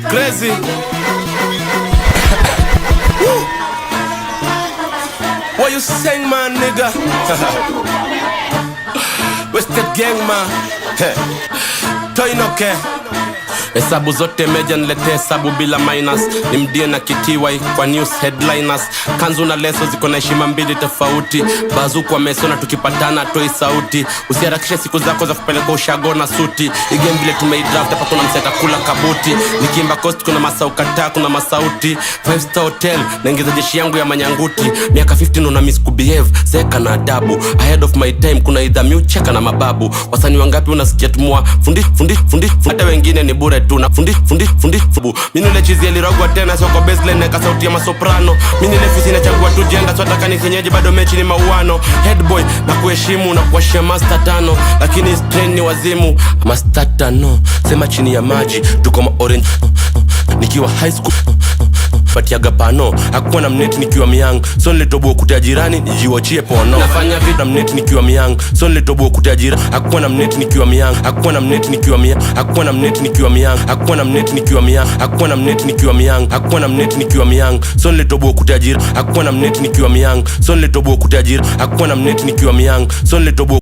Crazy. What you saying, man, nigga? Wasted gang, man. Toinoke. Hesabu zote meja nilete hesabu bila minus. Nimdie na kitiwai kwa news headliners. Kanzu na leso ziko na heshima mbili tofauti. Bazu kwa meso na tukipatana toi sauti. Usiharakishe siku zako za kupeleka ushago na suti. Igame vile tumeidraft hapa kuna mseta kula kabuti. Nikimba coast kuna masau kata kuna masauti. 5-star hotel naingiza jeshi yangu ya manyanguti. Miaka 15 una miss kubehave seka na adabu. Ahead of my time kuna idha miucheka na mababu. Wasani wangapi unasikia tumua fundi. Hata wengine ni bure tuna fundi mimi nile chizi alirogwa tena soko baseline na sauti ya masoprano. Mimi nile fisi na chagua tu jenda swata kani kienyeji bado mechi ni mauano. Head boy na kuheshimu na kuashia master tano lakini strain ni wazimu master tano. Sema chini ya maji tuko ma orange nikiwa high school Fatiaga pano, hakuwa na mneti nikiwa miang. So nilitoboa kutea jirani, nijiwachie pono. Nafanya vitu na mneti nikiwa miang. So nilitoboa kutea jirani, hakuwa na mneti nikiwa miang. Hakuwa na mneti nikiwa miang. Hakuwa na mneti nikiwa miang. Hakuwa na mneti nikiwa miang. Hakuwa na mneti nikiwa miang. Hakuwa na mneti nikiwa miang. So nilitoboa kutea jirani, hakuwa na mneti nikiwa miang. So nilitoboa kutea jirani, hakuwa na mneti nikiwa miang. So nilitoboa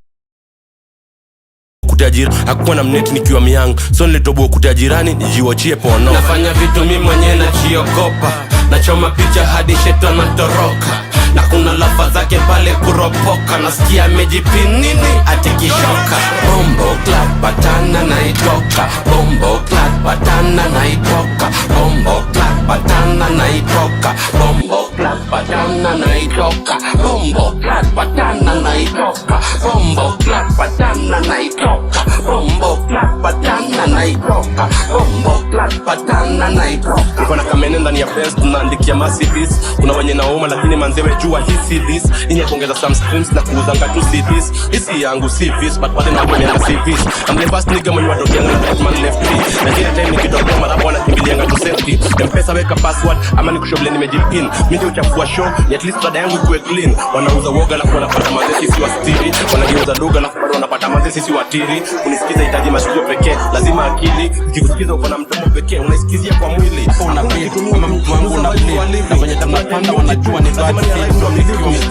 kutajiri hakuwa na mneti nikiwa miang. So nilitoboa kutajirani nijiwachie pono. Nafanya vitu mimi mwenyewe najiogopa. Nachoma picha hadi shetani anatoroka. Na kuna lafa zake pale kuropoka. Nasikia amejipinini atikishoka. Bombo clap batana naitoka. Bombo clap batana naitoka. Bombo clap batana naitoka. Bombo clap batana naitoka. Bombo clap batana naitoka. Bombo clap batana naitoka. Bombo clap batana naitoka. Bombo clap batana naitoka. Niko na kamene ndani ya fence tunaandikia masterpiece. Kuna wenye nauma lakini manzewe jua hisi this. Ini kuongeza some streams na kuuzanga tu CDs. Hisi yangu si this but pale na kwenye CVs. I'm the first nigga mwenye wadokia na man left me. Na kila time nikitoka mara bwana kimbilianga tu safety. Mpesa weka password ama nikushobile nimejipin. Mimi ndio uchafua show at least dada yangu ikuwe clean. Wanauza woga na wanapata manze sisi wa stili. Wanageuza lugha na wanapata manze sisi watiri. Unisikiza hitaji masikio pekee lazima akili. Ukikusikiza uko na mdomo pekee unasikizia kwa mwili. Una beat kama mtu wangu na play. Na kwenye tunapanda wanajua ni bad thing.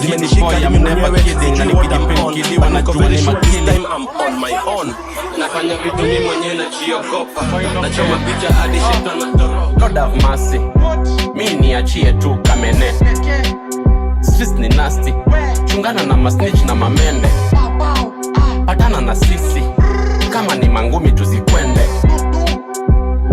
Zimenishika I'm never kidding. Na nikijipelekili wanajua ni makili. I'm on my own. Nafanya vitu mimi mwenyewe najiogopa. Nachoma picha hadi shetani anatoroka. God have mercy. Mimi niachie tu kamene. Streets ni nasty. Chungana na masnitch na mamende. Patana na sisi. Kama ni mangumi tuzikwende.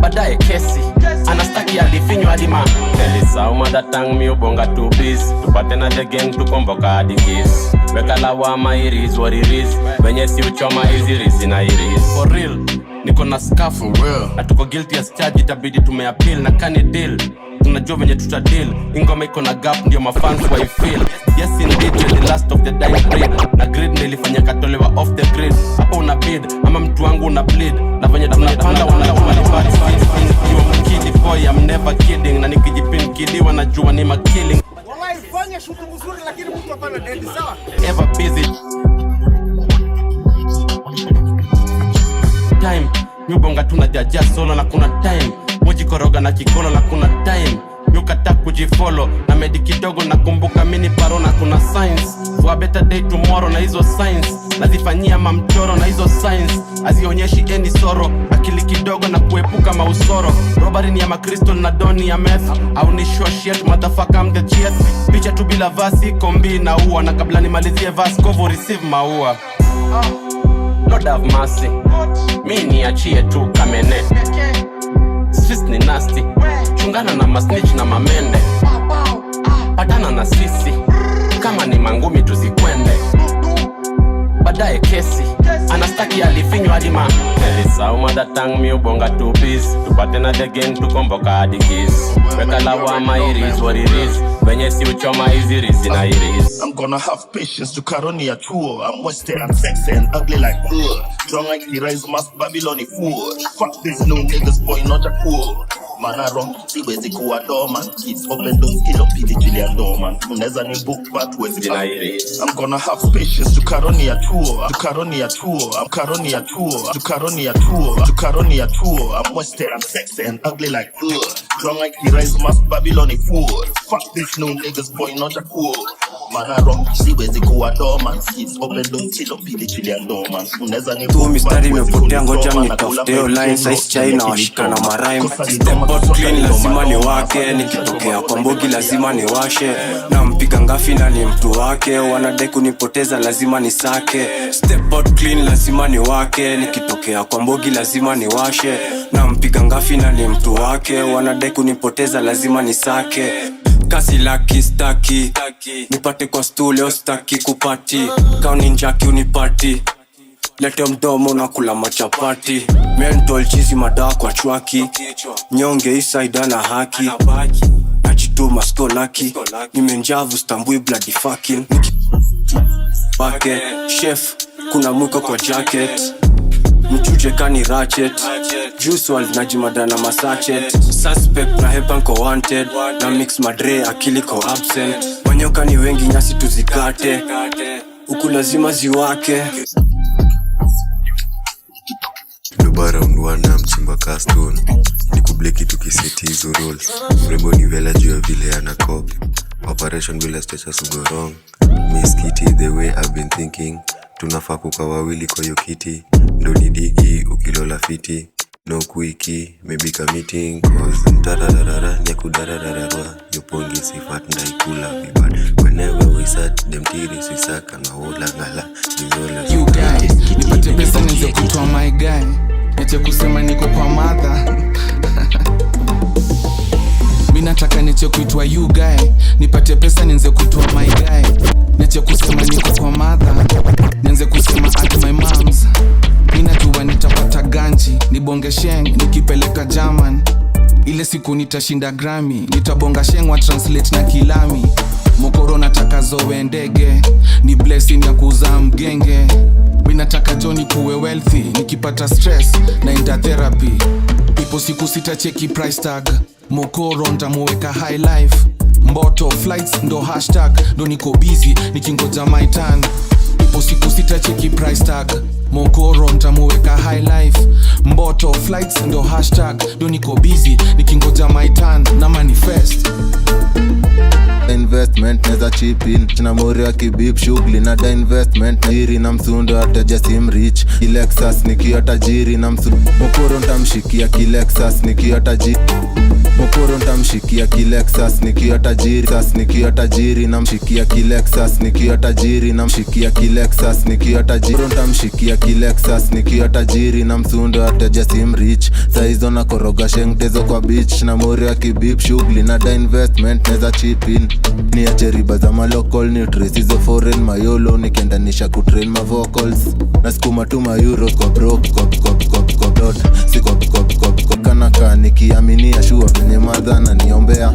Baadaye kesi anastaki alifinyo hadi ma Elisa umadatang mi ubonga tu biz. Tupate na the gang tukomboka hadi kiss. Weka lawama iris what it is. Wenye si uchoma hizi rizi na iris. For real niko na scarf for real. Na tuko guilty as charge itabidi tumeappeal na kani deal. Tunajua venye tutadeal. Ingoma iko na gap ndio mafans wa ifeel. Yes indeed you're the last of the dying breed. Na grid nilifanya katolewa off the grid. Hapo una bid ama mtu wangu una bleed. Na venye tunapanda wanajua ni bad things. You are kid boy I'm never kidding. Na nikijipin kiliwa najua ni makilling. Wallahi fanya shughuli nzuri lakini mtu hapana dead sawa. Ever busy time. Nyubonga tunajaja solo na kuna time. Moji koroga na kikolo na kuna time. Nyukata kujifollow na medi kidogo na kumbuka mini paro na kuna science. For a better day tomorrow na hizo science. Nazifanyia mamchoro na hizo science. Azionyeshi any sorrow. Akili kidogo na kuepuka mausoro. Robbery ni ya makristo na doni ya meth. Au ni show shit motherfucker I'm the GS. Picha tu bila vasi kombi na ua. Na kabla nimalizie verse cover receive maua. Lord have mercy. Mimi niachie tu kamene. Streets ni nasty. Chungana na masnitch na mamende. Patana na sisi. Kama ni mangumi tuzikwende. Baadaye kesi anastaki alifinyo hadi ma Elisa umadatang mi ubonga tu biz. Tupate na the gang tukomboka hadi kiss. Weka lawama iris what it is. Wenye si uchoma hizi rizi na iris. I'm gonna have patience to caroni a tour. I'm wasted and sexy and ugly like ugh. Strong like the rise mask Babylon fool. Fuck this new niggas boy not a cool. Mana wrong, siwezi kuwa dormant. Kids open doors, kilo pili chili ya dormant. Uneza ni book but wezi baile. I'm gonna have patience, tukaroni ya tour. Tukaroni ya tour, I'm karoni ya tour. Tukaroni ya tour, tukaroni ya tour. I'm wasted, I'm sexy and ugly like ugh. Strong like the rise mask Babylon fool. Fuck this new niggas boy, not a cool. Mana wrong, siwezi kuwa dormant. Kids open doors, kilo pili chili ya dormant. Uneza ni book tu mistari imepotea ngoja mnitafuteo line size chai na washika na marime. Step out clean lazima ni wake, nikitokea kwa mbogi lazima ni washe. Na mpiga ngafi na ni mtu wake, wanadai kunipoteza lazima ni sake. Step out clean lazima ni wake, nikitokea kwa mbogi lazima ni washe. Na mpiga ngafi na ni mtu wake, wanadai kunipoteza lazima ni sake. Kasi laki staki, nipate kwa stuleo staki kupati. Kao ninjaki unipati, lete mdomo na kula machapati. Mental chizi madawa kwa chwaki, nyonge isaida na haki. Najituma skolaki, nimenjavu stambui bloody fucking Pake, chef, kuna mwiko kwa jacket. Mchuje kani ratchet, Juice WRLD najimada na masachet. Suspect na hepa nko wanted, na mix madre akili ko absent. Wanyoka ni wengi nyasi tuzikate, uku lazima ziwake. Doba round 1 na mchimba castone, nikubleki tukiseti hizo rolls. Mrembo ni vela juu ya vile ana copy, operation bila stretch go wrong. Miss Kitty the way I've been thinking, tunafaa kukaa wawili kwa hiyo kiti. Ndo ni digi ukilola fiti, no quickie, maybe ka meeting. Cause mtarararara, nyakudararararwa, yopongi sifat ndaikula vibad. Whenever we sat, dem tiri sisaka na wola ngala. You guys, nipate pesa nize kutoa my guy, neche kusema niko kwa mother. Minataka neche kuitwa you guy, nipate pesa nize kutoa my guy, neche kusema niko kwa mother, nianze kusema at my mom's. Minajua nitapata ganji, nibonge sheng, nikipeleka German. Ile siku nitashinda Grammy, nitabonga sheng wa translate na kilami. Mokoro nataka zoe ndege, ni blessing ya kuzaa mgenge. Minataka Johnny kuwe wealthy, nikipata stress naenda therapy. Ipo siku sitacheki price tag, mokoro ntamuweka high life. Mboto flights ndo hashtag, ndo niko busy nikingoja my turn. Ipo siku sitacheki price tag, mokoro ntamuweka high life. Mboto flights ndo hashtag, ndo niko busy nikingoja my turn na manifest. Investment neza chip in, china mori ya kibip shugli na da investment. Nairi na msundo ateja sim rich, Lexus nikiwa tajiri na msundo. Mokoro ntamshikia ki Lexus nikiwa tajiri. Mokoro ntamshikia ki Lexus nikiwa tajiri. Sas nikiwa tajiri na mshikia ki Lexus nikiwa tajiri na mshikia ki Lexus nikiwa tajiri. Mokoro ntamshikia ki Lexus nikiwa tajiri na msundo ateja sim rich. Saizo na koroga sheng tezo kwa beach, na mori ya kibip shugli na da investment neza chip in. Ni acheriba za malokal nutrients, hizo foreign mayolo nikendanisha kutrain ma vocals. Naskuma tu ma euros kwa broke, kwa dot. Si kwa kanaka nikiaminia shua venye madha na niombea.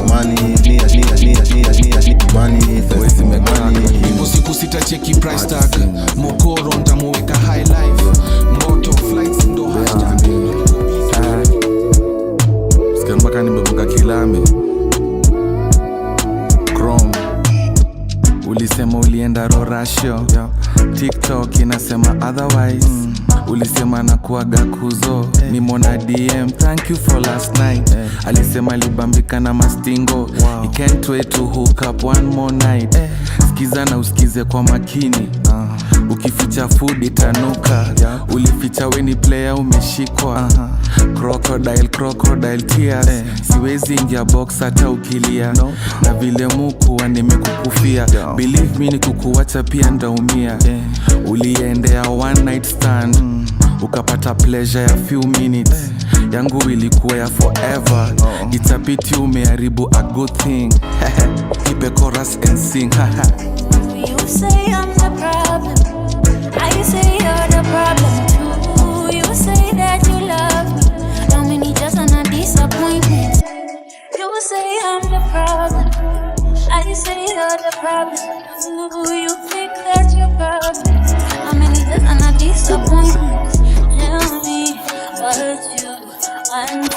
Money, money, first money. Ipo siku sitacheki price tag, mokoro ntamuweka high life. Moto flights ndo hashtag. Sikambaka nimebonga kilame Chrome. Ulisema ulienda Rorasho, TikTok inasema otherwise. Ulisema na kuaga kuzo, ni mona DM, thank you for last night. Alisema libambika na mastingo, he can't wait to hook up one more night. Skiza na usikize kwa makini, ukificha food itanuka. Ulificha weni player umeshikwa, crocodile tears. Siwezi ingia box hata ukilia, na vile mukuwa nimekukufia. Believe me nikukuwacha pia ndaumia. Uliendea one night stand, ukapata pleasure ya few minutes. Yangu ilikuwa ya forever, it's a pity umeharibu a good thing. Keep a chorus and sing. You say I'm the problem, I say you're the problem too. You say that you love me, how many just on a disappointment. You say I'm the problem, I say you're the problem too. You think that you're perfect, how many just on a disappointment. Tell me what you want,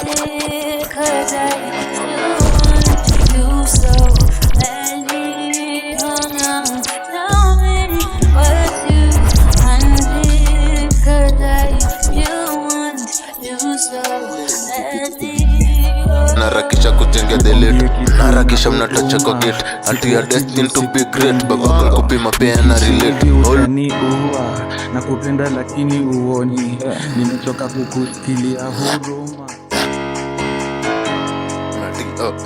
tujenge the late. Narakisha mnatacha kwa gate. Ati ya destined to be great. Babaka kupima pia na relate. Utani uwa na kupenda lakini uoni. Nimechoka kukusikilia huruma.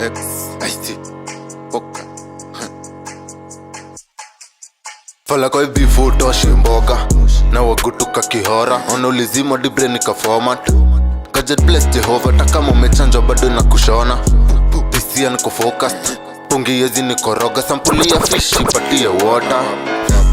X I see. Poka. Fala kwa hivi futo shimboka. Na wagutuka kihora. Onolizima dibre nika format. Kajet bless Jehova. Takama umechanjwa bado na kushona. Pisia niko focused. Pungi yezi niko roga. Sampuli ya fish ipatia water.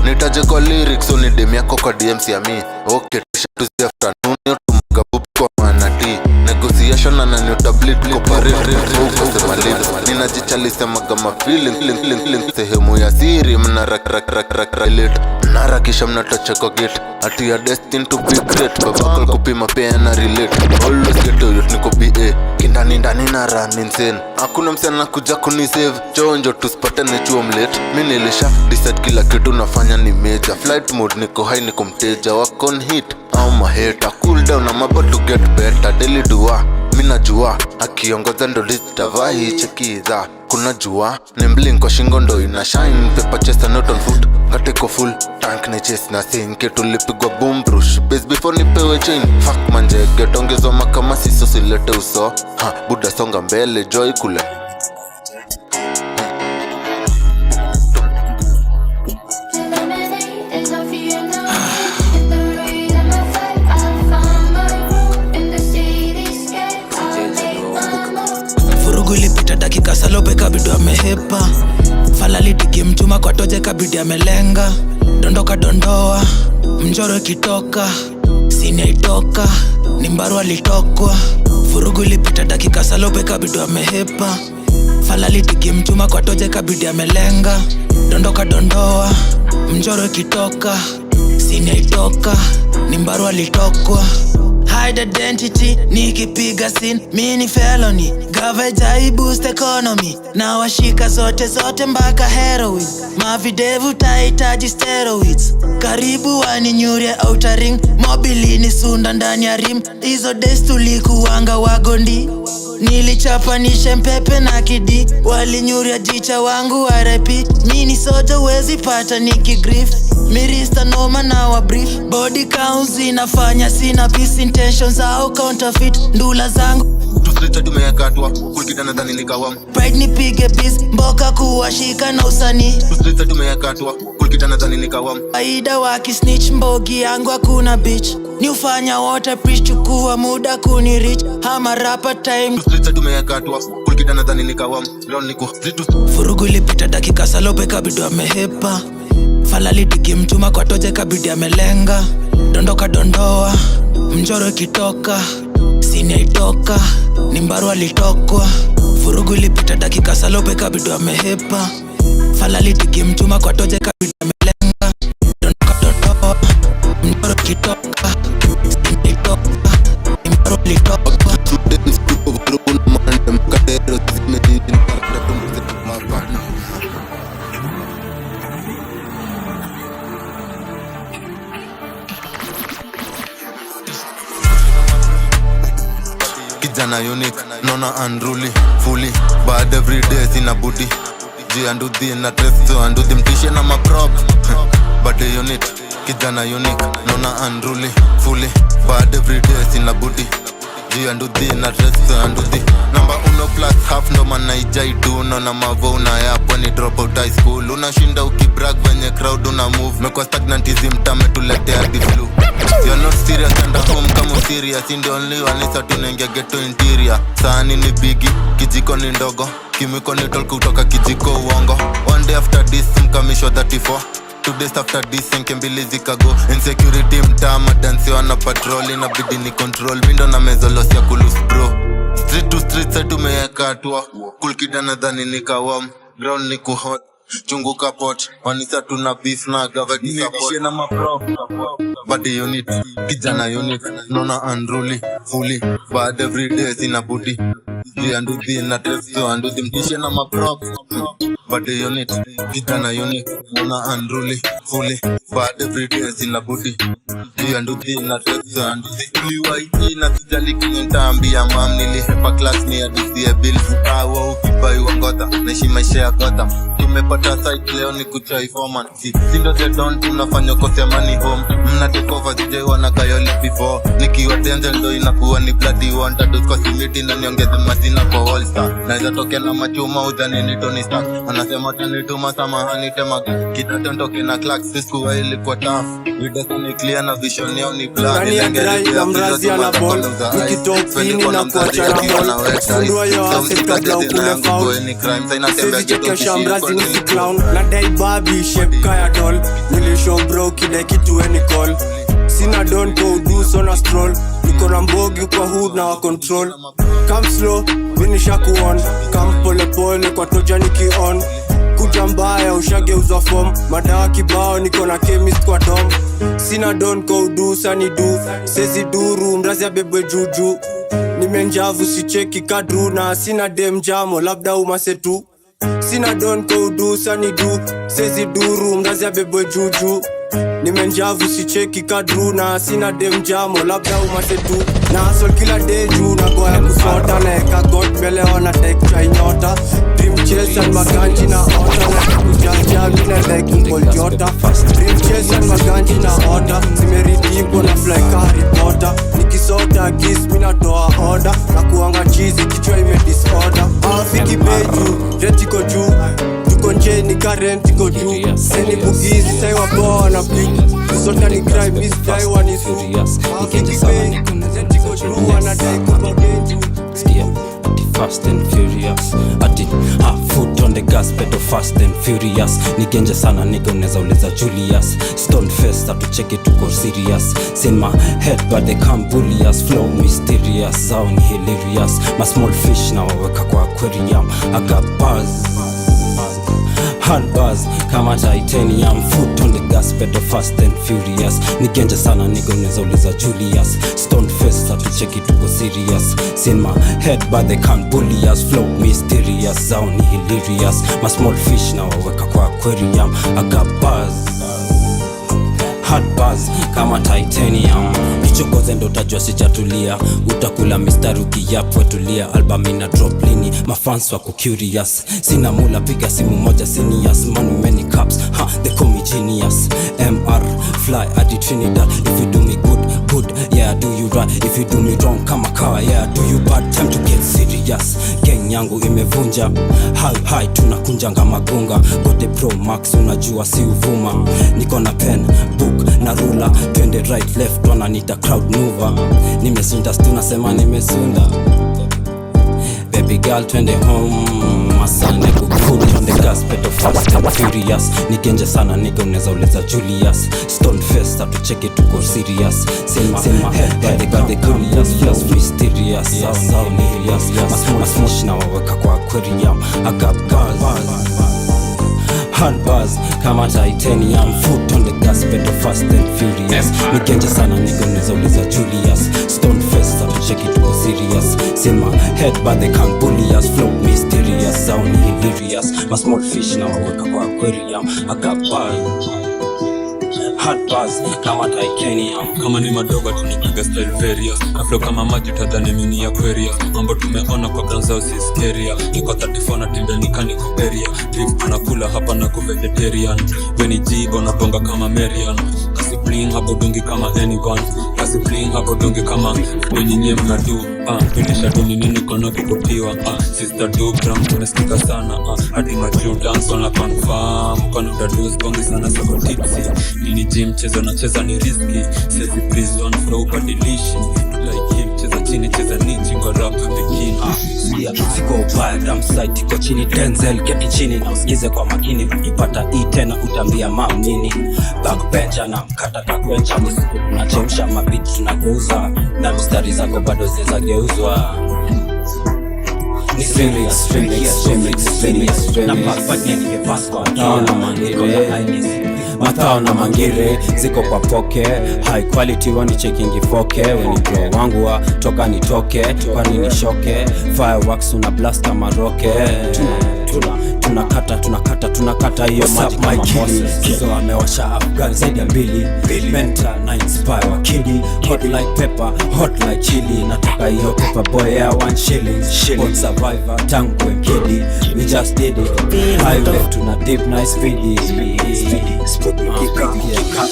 Nitaje kwa lyrics unidemi yako kwa DMs ya mi. Okay, tuzi afternoon yotumaga bubu kwa manati. Negotiation na nanyota bleed kwa real focus malin. Ninajichalisemaga feeling sehemu ya siri mna rak relate. Narakisha mnatacha kwa gate. Ati ya destined to be great. Babakal kupima pia na relate. Always get to youth niko BA. Kindani ndani na run insane. Hakuna msana kuja kunisave. Chonjo tusipatane chuo mlate. Mimi nilisha decide kila kitu nafanya ni major. Flight mode niko high niko mteja. Work on hit au maheta. Cool down I'm about to get better. Daily dua mina jua akiongoza ndo litavahi chekiza. Kuna jua ni mblink kwa shingo ndo ina shine. Paper chest not on foot. Kateko full tank ni chase na sink. Tulipigwa boom brush base before nipewe chain. Fuck manjege tongezwa makama siso silete uso. Buda songa mbele joy kule. Ilipita dakika salope kabidi amehepa. Falali tiki mchuma kwa toje kabidi amelenga. Dondoka dondoa mjoro kitoka. Sini itoka nimbaru alitokwa. Furugu ilipita dakika salope kabidi amehepa. Falali tiki mchuma kwa toje kabidi amelenga. Dondoka dondoa mjoro kitoka. Sini itoka nimbaru alitokwa. Hide identity, nikipiga scene, mini felony. Gavaja boost economy. Na washika zote mpaka heroin. Mavidevu tahitaji steroids. Karibu waninyurie outer ring. Mobili ni sunda ndani ya rim. Hizo days tulikuwanga wagondi. Nilichapanisha mpepe na kidi. Walinyuria jicha wangu RIP. Mini soja wezi pata nikigrief. Mirista noma na wabrief. Body counts inafanya sina peace intentions au counterfeit. Ndula zangu Tusrita tumeyakatwa kulkita nadhani nikawam. Pride nipige peace mboka kuwashika na usani. Tusrita tumeyakatwa kulkita nadhani nikawam. Aida wakisnitch mbogi yangu hakuna bitch. Ni ufanya water preach chukua muda kuni reach. Hama rapa time. Tusrita tumeyakatwa kulkita nadhani nikawam. Ground niko Furugu ilipita dakika salope kabidi amehepa. Falali tiki mchuma kwa toje kabidi amelenga. Dondoka dondoa mjoro kitoka. Sini itoka nimbaru alitokwa. Furugu ilipita dakika salope kabidi amehepa. Falali tiki mchuma kwa toje kabidi amelenga. Dondoka dondoa mjoro kitoka. Sini itoka nimbaru alitokwa. Kijana unique, nona unruly, fully. Bad every day sina booty. G and do the na dress so and do them tishe na ma prop. Bad unit, kijana unique, nona unruly, fully. Bad every day sina booty. G and do the na dress so and do the number 1 plus half ndo manaijai do. Nona mavo unayap when you drop out high school. Unashinda ukibrag venye crowd una move. Mekwa stagnantism tame tuletea the flu. You're not serious and home kama serious. In the only one is tunenge ghetto interior. Sahani ni bigi, kijiko ni ndogo. Kimiko ni tol kutoka kijiko uongo. One day after this mkamisho 34. 2 days after this nkembili zikago. Insecurity mtama dance wana patrol. Inabidi ni control mindo na mezolos ya kulus bro. Street to street sa tumeyakatwa. Kulkida nadhani nikawam. Ground ni kuhot chungu kapot. Wanisa tuna beef na gaveti support na mapro. Body unit, kijana unit, nona unruly, fully. Bad every day sina booty. G and do the na dress so and do them tishe na maprop. Body unit, kijana unit, nona unruly, fully. Bad every day sina booty. G Tia nduthi na teksa nduthi uliwaiti na sijali kinitaambia mam nilihepa class ni adisia bills kawa ukibai wangota naishi maisha ya gota tumepata site leo ni kuchai foreman sindo the don tunafanya kote money home mna take over DJ wana kayole before nikiwa denzel ndo inakuwa ni bloody one tatu kwa simiti na niongeze majina kwa all star naweza tokea na machuma udhani ni Tony Stark anasema tanituma samahani tema kitata ntoke na Clark sikuwa ilikuwa tough vidasa ni clear na vision yao ni black na mrazi ana ball nikitopini na kuacha na ball fundua yo Afrika na ukule foul sisi chekesha mrazi nisi clown na dai babi shape kaya doll nilishow bro kidai kitu any call sina don't go do so na stroll niko na mbogi kwa hood na wa control come slow vinisha kuon come pole pole kwa toja niki on kuja mbaya ushageuza form madawa kibao niko na chemist kwa dom sina don't go do sani do sezi duru mrazi abebwe juju nimenjavu sicheki kadru na sina dem jamo labda umasetu sina don't go do sani do sezi duru mrazi abebwe juju nimenjavu sicheki kadru na sina dem jamo labda umasetu na hustle kila day juu na goya kusota na eka god mbele wana take chai nyota dream chase and maganji na ota na kujanja mina like mbol jota dream chase and maganji na ota zimeridimbo na fly car reporter nikisota kiss mina toa order na kuanga cheesy kichwa ime disorder afiki beju retiko juu tuko nje ni current iko juu seni bugizi sai wapoa na pick sota ni crime miss die one is afiki beju retiko juu anadai kwa genju fast and furious ati foot on the gas pedal fast and furious nigenje sana nigga unaweza uliza Julius stone face atucheke tuko serious in my head but they can't bully us flow mysterious zao ni hilarious my small fish na waweka kwa aquarium I got buzz hard buzz kama titanium foot on the gas pedal fast and furious nigenje sana nigga unaweza uliza Julius stone face atucheki tuko serious in my head but they can't bully us flow mysterious zao ni hilarious my small fish na waweka kwa aquarium I got buzz hard buzz kama titanium kichokoze ndo utajua sijatulia utakula mistari ukiyapo tulia album ina drop lini mafans wako curious sina mula piga simu moja seniors money many cups they call me genius MR fly at Trinidad if you do me good yeah do you right if you do me wrong kama kawa yeah do you bad time to get serious gang yangu imevunja high tunakunjanga magunga gote pro max unajua si uvuma niko na pen book na ruler twende right left wananita crowd mover nimesinda tunasema nimesunda baby girl twende home masane kukuta on the gas pedal fast and furious nigenje sana nigga unaweza uliza Julius stone face atucheke tuko serious sema head by the Julius flow mysterious so hilarious masmosh na waweka kwa aquarium I got buzz hard buzz kama titanium foot on the gas pedal fast and furious nigenje sana nigga unaweza uliza Julius stone face atucheki tuko serious sema head but they can't bully us flow mysterious sound hilarious my small fish na waweka kwa aquarium I got buzz hard buzz kama titanium kama ni madogo tunapiga style various afro kama maji tadhani mini Aquarius mambo tumeona kwa branzao si scaria niko 34 na timbe nikani koperia drift tunakula hapa na vegetarian weni jibo na bonga kama Marian kasi bling hapo dungi kama anyone kasi bling hapo dungi kama wenye nye mnadu tunisha duni nini kona kukopiwa sister do gram tumesikika sana hadi majuu dance on a confirm kona udadose bongi sana sako tipsy nini gym cheza na cheza ni risky sezi prison flow ubadilishi like him cheza chini cheza nichi kwa rap begin siko bad I'm side iko chini Denzel keti chini na usikize kwa makini ukipata hii tena utambia mam nini backbencher na mkata takwencha misiku tunachemsha mabiti tunageuza na mstari zako bado zeza geuzwa ni serious na pakpati nikepaskwa na mangire matao na mangire ziko kwa poke high quality wani checking ifoke weni bro wangu wa toka nitoke kwani nishoke fireworks una blast kama rocket tunakata hiyo maji kama Moses. Kizo amewasha Afghan zaidi ya mbili, mental na inspire wakidi, hot like pepper, hot like chili. Nataka hiyo pepper boy ya 1 shilling, hot survivor tangu mkidi. We just did it, highway tuna deep nice speedy.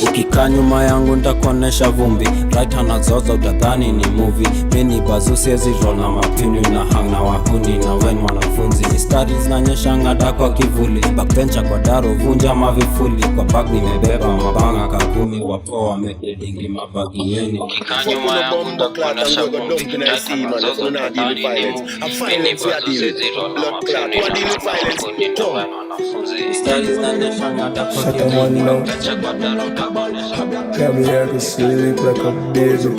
Ukika nyuma yangu nitakuonesha vumbi, right hand nazoza utadhani ni movie. Mini bazu siezi roll na mapini na hang na wahuni na wen wanafunzi. Ni stories na nyesha ngata kwa kivuli, backbencher kwa daro vunja mavifuli. Kwa bag nimebeba mabanga kakumi, wapo wamededingi mabagi yeni. Ukika nyuma yangu nitakuonesha vumbi, right hand nazoza utadhani ni movie. Mini bazu siezi roll na mapini na hang na wahuni na wen wanafunzi. Stories na nyesha ngata kwa kivuli, backbencher kwa daro got me here to sleep like a baby.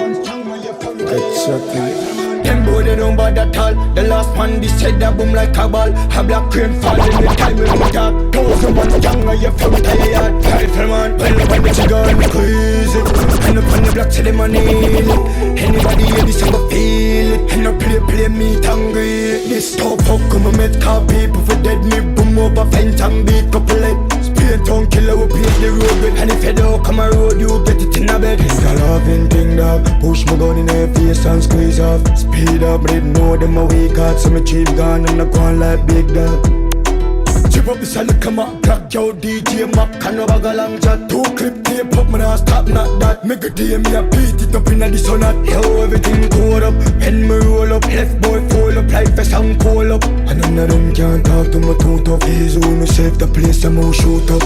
Got chocolate. Them boy they don't bother at all. The last man this head a boom like a ball. A black cream fall in the time when we talk. Thousand man younger you from tired. Rifleman, when the trigger and the crazy. And up on the block say them a nail it. Anybody hear this ever feel it? And no play me hungry. This top fuck come and make car people for dead. Me boom over fence and beat couple it. Speed tongue killer will pave the road with. And if you don't come a road you get it in a bed. It's a loving thing dog. Push my gun in their face and squeeze off. Speed up, but they know them a weak heart. So me chief gone and I gone like big dog. Chip up the salad, come up, crack your DJ Mac. Can no bag a long chat. 2 clip tape up, man I stop not that. Make a day me a beat it up in a this or not. Yo, everything code up, pen me roll up. Left boy fall up, like fresh and cold up. And none of them can't talk to my too tough. He's who no save the place, I'm all shoot up.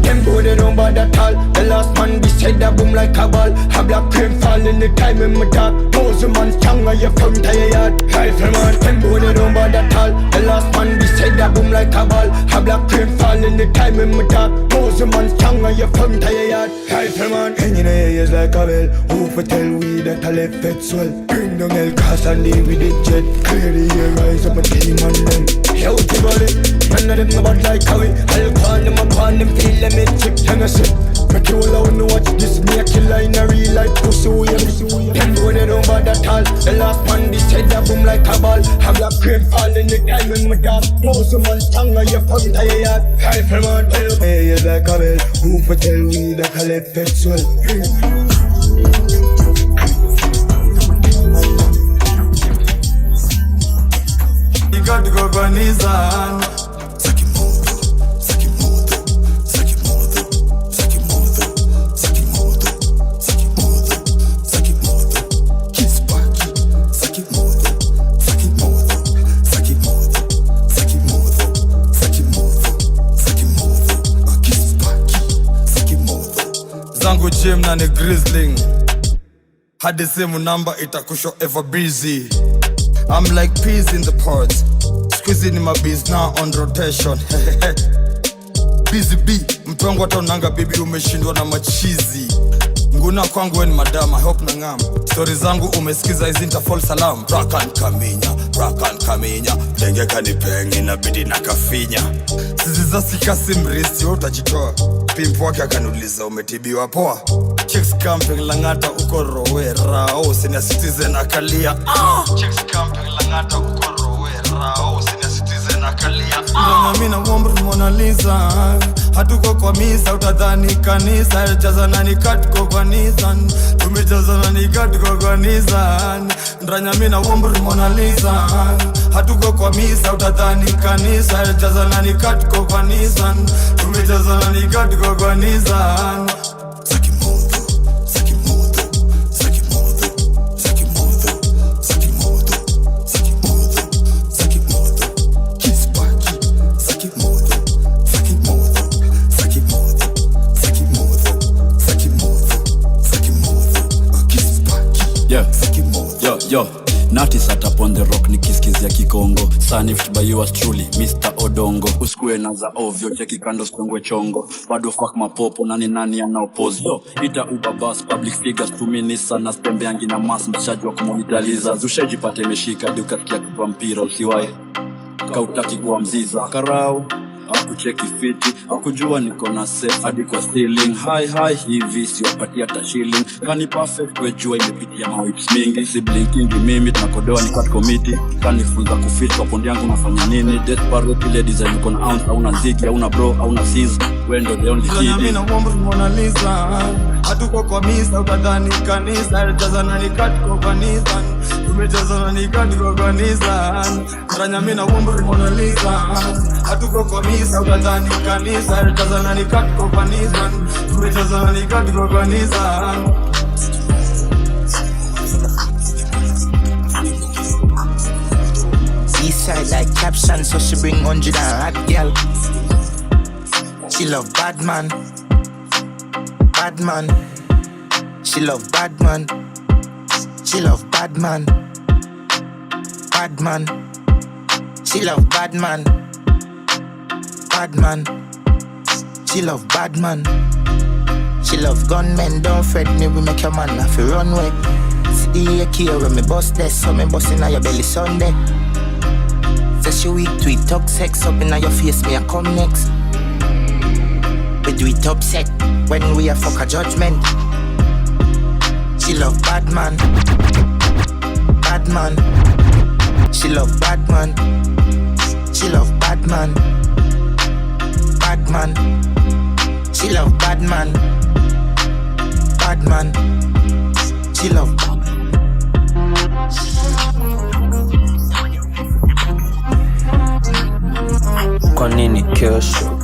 Them boy they don't bother at all. The last man this head a boom like a ball. A black cream fall in the time when me talk. Thousand man stronger you from tired. Rifleman, them boy they don't bother at all. The last man this head a boom like a ball. A black cream fall in the time when me talk. Thousand man stronger you from tired. Rifleman, hanging in the ears like a bell. Who for tell we that I left it swell. Bring down El Casa and leave with the jet. Clear the air, rise up a team on them. Yo, everybody, none of them know about like how we. I'll call them upon them, feel them in chip, and I say make you all out watch this, me a killer in a real life pussy. Them boy they don't bother at all. The last man this head a boom like a ball. A black cream fall in the time when we talk. Thousand man stronger you from tired. Rifleman, hey, you like a bell. Who for tell we that I left it swell. You got to go Ghanizan. Zangu Jim na ni Grizzling. Had the same number itakusho ever busy. I'm like peas in the pods. Squeezing in my bees now on rotation. Busy B, mtongo taunanga baby umeshindwa na machizi. Nguna kwangu weni madam, I hope nangam. Story zangu umesikiza hizi nitafall salam. Rakan kaminya Denge kanipengi na bidi na kafinya. Siziza sikasi mrisi utajitoa. Pimpu wake akanuliza umetibiwa poa. Chicks camping langata uko Rowera. Oh, senior citizen akalia. Chicks camping langata uko Rowera. Oh, senior citizen akalia. Ndana mina wombre Mona Lisa. Hatuko kwa misa utadhani kanisa. Jazana ni katuko kwa Nissan. Tumejazana ni katuko kwa Nissan. Ndanya mina wombre Mona Lisa. Hatuko kwa misa utadhani kanisa. Jazana ni katuko kwa Nissan. Tumejazana ni katuko kwa Nissan. Yo, Nati sat up on the rock nikisikizia kikongo. Sanift by yours truly, Mr. Odongo. Usikue na za ovyo, cheki kando spengwe chongo. Bado fuck mapopo, nani ana oppose. Yo, ita uba bus, public figures to minister. Na spembe yangi na mass, mchaji wa kumonitaliza. Zusheji pate meshika, di ukasikia kupa mpira usiwai. Kautaki kuwa mziza. Karau, hakucheki fiti, hakujua niko na safe hadi kwa stealing. High hivi siwapatia hata shilling. Kani perfect wejua imepitia mawipes mingi. Si blinking mimi tunakodoa ni cut committee. Kanifunza kufit kwa pondi yangu nafanya nini. Desperate ile design uko na ounce au na zigi au na bro au na sis. Wendo the only kid. Mimi na mwombo Mona Lisa. Hatuko kwa misa utadhani kanisa. Tazana ni cut kwa kanisa. Tumejazana ni cut kwa kanisa. Ranya mimi na mwombo Mona Lisa. Hatuko kwa misa utadhani kanisa. Tazana ni cut kwa kanisa. Tumejazana ni cut kwa kanisa. Eastside like caption, so she bring 100 and hot girl. She love bad man. Bad man. She love bad man. She love bad man. Bad man. She love bad man. Bad man. She love bad man. She love gunmen, don't fret me, we make your man have to run away. See the AK when me bust this, so me bust inna your belly Sunday. Say she weak to it, talk sex up inna your face, me a come next. We do it upset when we a fuck a judgment. She love bad man. Bad man. She love bad man. She love bad man. Bad man. She love bad man. Bad man. She love bad. Kwa nini kesho?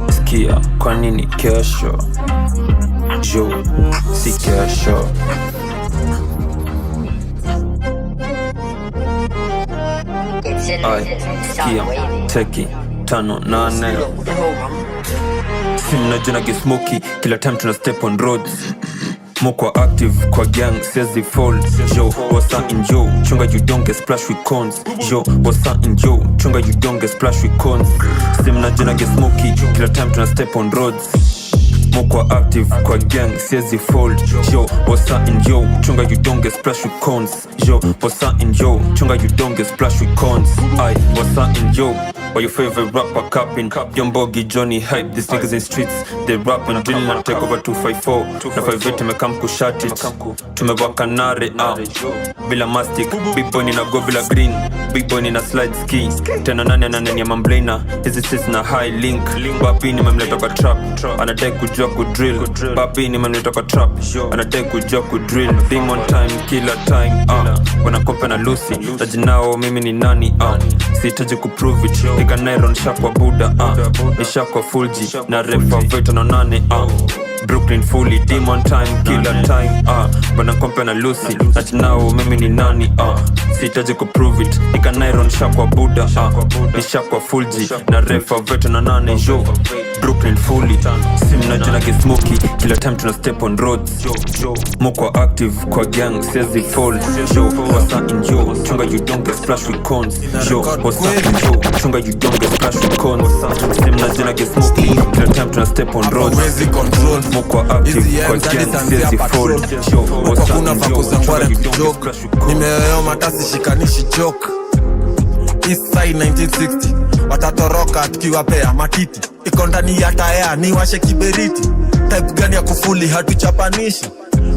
Sikia, kwa nini kesho? Jo, si kesho. Ay, sikia, teki, 5-8. Sim na jina gismoki, kila time tuna step on roads. Moko active kwa gang, says the fold. Yo, what's up in yo? Chunga you don't get splashed with cons. Yo, what's up in yo? Chunga you don't get splashed with cons. Sim na jina get smoky, kila time tuna step on roads. Moko active kwa gang, says the fold. Yo, what's up in yo? Chunga you don't get splashed with cons. Yo, what's up in yo? Chunga you don't get splashed with cons. Aye, what's up in yo? Or your favorite rapper capping Young Boggy, Johnny Hype, these niggas in streets. They rapping, drill and take over 254 na 58 tumekam kushat it. Tumewaka nare, bila mastic. Big boy nina go bila green. Big boy nina slide ski. Tena nane na nani ya mamblena. Hizi sis na high link. Papi ni memleta kwa trap. Anadai kujua kudrill. Papi ni memleta kwa trap. Anadai kujua kudrill. Demon time, killer time. Wanakope na Lucy. Tajinao mimi ni nani. Sihitaji kuprove it. Nika Nairon shakwa Buddha, nishakwa Fulji na refa veto na 8, Brooklyn fully, demon time, killer time, Bana kompe na Lucy, nachinao mimi ni nani, sihitaji kuprove it. Nika Nairon shakwa Buddha, nishakwa Fulji na refa veto na 8, yo, Brooklyn fully. Sim na jina get smoky, kila time tuna step on roads. Moko active kwa gang, says the fold. Yo, what's up in yo? Chunga you don't get splashed with cons. Yo, what's up in yo? Chunga you don't get splashed with cons. Sim na jina get smoky, kila time tuna step on roads. Moko active kwa gang, says the fold. Yo, what's up in yo? Chunga you don't get splashed with cons. Nimeoyo matasi shikanishi joke. East side 1960 watatoroka tukiwapea matiti. Iko ndani ya taya ni washe kiberiti. Type gani ya kufuli hatuchapanishi.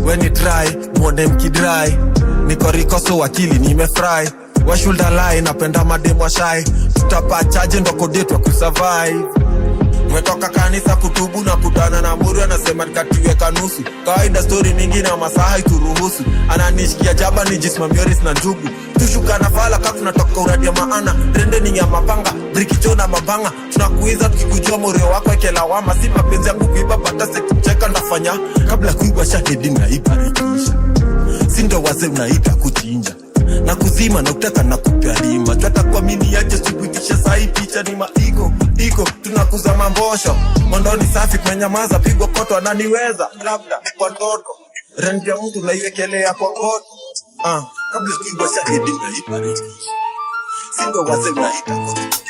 When you try, mwone mkidry. Niko rikoso wakili nimefry. Wa shoulder line napenda mademu wa shy. Tutapa charge ndo kodetwa kusurvive. Mwetoka kanisa kutubu na kutana na mburu. Anasema nikatiweka nusu. Kawaida story mingi na masaha ituruhusu. Ananishikia jaba ni jismamioris na njugu. Tushuka na fala kaku natoka uradia maana. Rende ni ya mapanga, brikicho na mabanga. Tunakuiza tukikujua moreo wako ekela wama. Si mapenzi ya kukuiba bata sekucheka ndafanya. Kabla kuiba shahedi na ibarikisha. Sindo waze unaita kuchinja. Na kuzima na utaka na kupialima. Tuata kwa mini yache subuitisha sahi picha ni maigo. Iko, tunakuza mambosho. Mondoni safi kwenye maza pigwa koto ananiweza. Labda, kwa toto. Rendi ya mtu na iwekelea kwa koto. Kabla kuiba shahedi na ibarikisha. Sindo waze unaita kuchinja.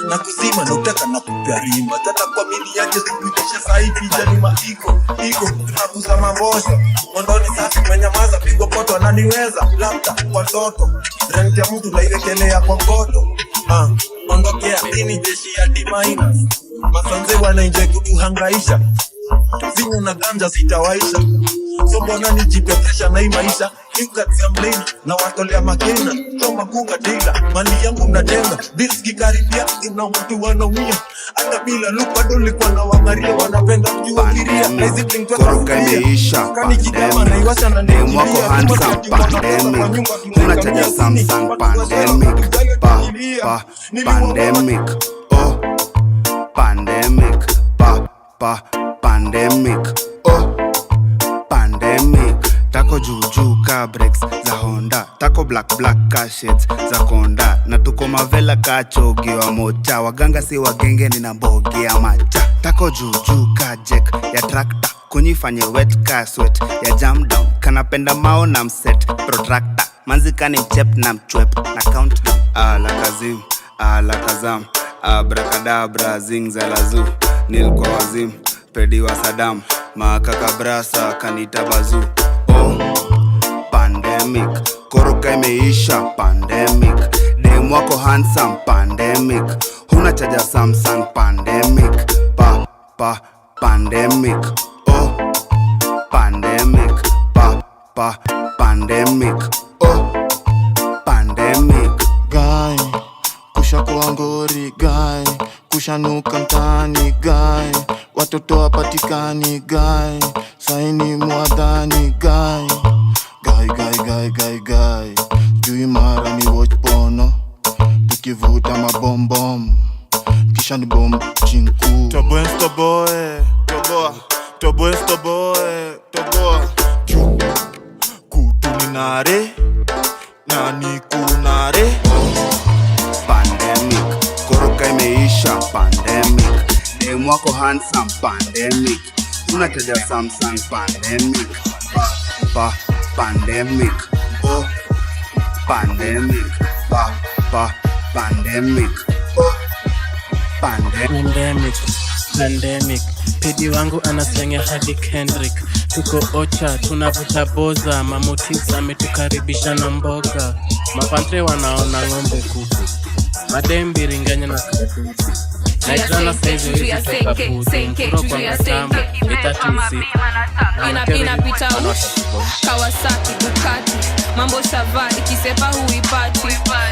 Na kuzima na utaka na kupialima. Tuata kwa mini yache subuitisha sahi picha ni maigo. Iko, tunakuza mambosho. Mondoni safi kwenye maza pigwa koto ananiweza. Labda, kwa toto. Rendi ya mtu na iwekelea kwa koto. ondokea dini jeshi ya D-. Masanze wanainje kutuhangaisha, zinyo na ganja sitawaisha, so mbona nijipepesha na hii maisha. Ingatia mlena na watolea makena, toma kunga dila, mali yangu mnatenga, bills kikaribia, ina mtu wanaumia. Hata bila lupa doli kwa na wangaria, wanapenda mjua kiria. Lazy bling tuwa imeisha, pandemic, mwako handsome, pandemic, unachaja Samsung, pandemic, pandemic, oh, pandemic, pandemic, oh, pandemic. Tako juju ka breaks za Honda, tako black ka shades za Konda, na tuko mavela ka chogi wa mocha, waganga si wagenge nina mbogi ya macha. Tako juju ka jack ya tractor, kunyifanye wet ka sweat ya jam down, kanapenda mao na mset protractor, manzi kani mchep na mchwep na countdown. Ala kazim, ala kazam, abracadabra zing za lazu, nil kwa wazim, pedi wa Saddam, makaka brasa kanita bazu. Oh, pandemic, koroka imeisha, pandemic, dem wako handsome, pandemic, huna chaja Samsung, pandemic, pandemic, oh, pandemic, pandemic, oh, pandemic. Guy, kusha kuangori guy, kusha nuka mtani guy, watoto wapatikani guy, saini mwadhani guy, guy, jui mara ni watch pono, tukivuta mabombom, kisha ni bomb chinku. Toboe, kutuninare, nani kunare. Pandemic, koroka imeisha, pandemic, dem wako handsome, pandemic, unachaja Samsung, pandemic, pandemic, oh, pandemic, pandemic, oh, pandemic. Pedi wangu anasanya hadi Kendrick, tuko ocha tunavuta boza, mamotis ametukaribisha na mboga, mapantre wanaona ng'ombe kuku, madembi ringanya na katusi, naijana saizi wezi toka puti, mkuro kwa matamu, itatusi inapita Kawasaki, Ducati, mambo shava, ikisepa huipati,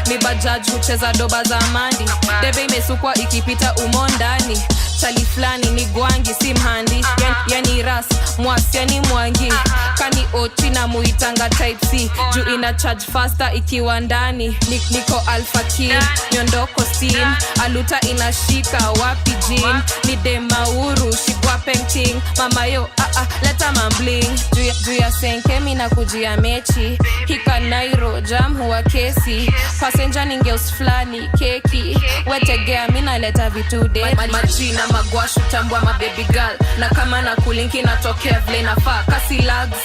mibajaj hucheza doba za amandi, debe imesukwa ikipita umondani, chali flani ni gwangi si mhandi, yani ras, mwasi yani mwangi, kani oti na muitanga type C, juu ina charge faster ikiwa ndani, niko alpha kid, nyondoko steam, aluta inashika wapi jean, ni demauru, shikwa painting, mama yo, leta mambling, juu ya senke mina kujia mechi, hika nairo, jam huwa kesi, passenger ningeus flani, keki, wetegea mina leta vitu de, majina magwashu tambua mababy girl, na kama na kulinki natokea vile nafaa, kasi lags,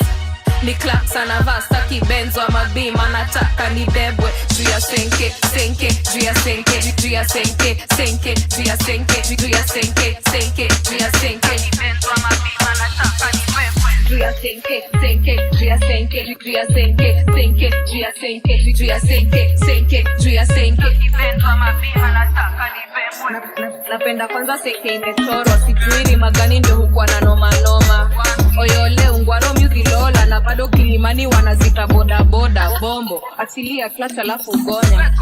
ni clap sana vasta kibenzo ama bima, nataka ni bebwe, juu ya senke, juu ya senke, juu ya senke, juu ya senke, juu ya senke, juu ya senke, kibenzo ama bima, nataka ni bebwe, juu ya senke, juu ya senke, juu ya senke, juu ya senke, juu ya senke, juu ya senke, kibenzo ama bima, nataka ni bebwe. Napenda kwanza seke imechorwa, sijui ni magani ndio hukuwa na noma. Oyole ungwaro myuzilola, na bado kilimani wanazita boda bombo, asilia clutch alafu gonya,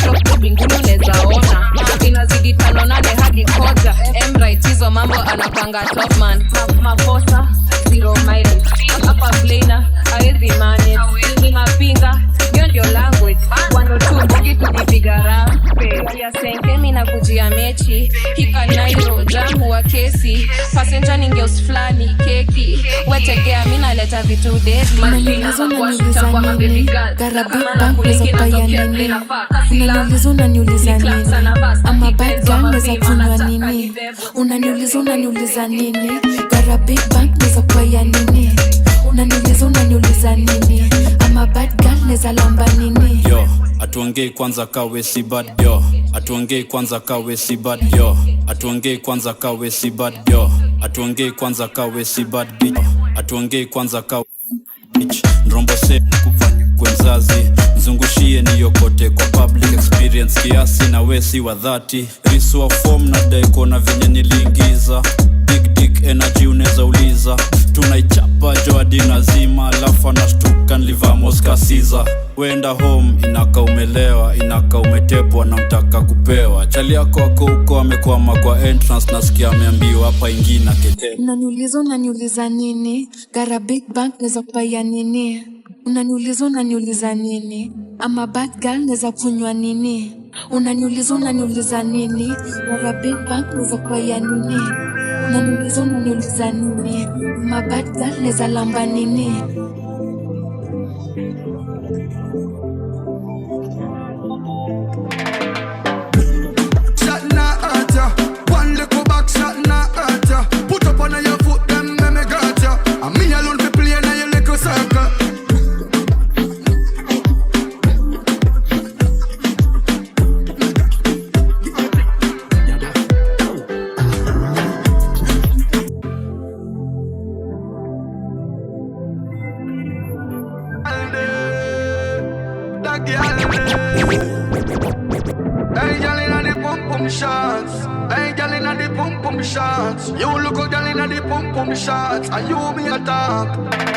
choko binguni unezaona, inazidi 5 hadi koja, M-right hizo mambo anapanga top man, mafosa, 0 mileage, hapa blaina, hawezi manage, ni mapinga, ndio language, 102 bugi tukipiga rampe, ya senke mina kujia mechi, hika nairo, jamu wa kesi, passenger ningeus flani, keki, wetegea mina leta vitu deadly, unaniuliza unaniuliza nini, garabi bank neza paya nini, unaniuliza unaniuliza nini, ama bad gang neza kunywa nini, unaniuliza nini, garabi bank neza paya nini, unaniuliza nini, ama bad gang neza lamba nini. Yo, atuongei kwanza kawe si bad yo, atuongei kwanza kawe si bad yo, atuongei kwanza kawe si bad yo, atuongei kwanza kawe si bad bitch, atuongei kwanza kawe bitch, nrombo se kufanya kwa mzazi, mzungushie niyo kote kwa public experience. chance kiasi na wesi wa 30 risu wa form na dai kuona venye niliingiza big dick energy unaweza uliza tunaichapa joadi nazima alafu anashtuka nilivamos kasiza wenda home inaka umelewa inaka umetepwa na mtaka kupewa chali yako wako huko amekwama kwa entrance nasikia ameambiwa hapa ingina kete unaniuliza nini gara big bank neza kupaya nini unaniuliza nini ama bad girl neza kunywa nini unaniuliza nini gara big bank neza kupaya nini unaniuliza nini ama bad girl neza lamba nini Put up on your foot, them me got ya. And me alone be playing in your little circle. Hey, girl inna the pum pum shots. Hey, girl inna the pum pum shots. You look good, girl inna the pum pum shots. And you me a talk.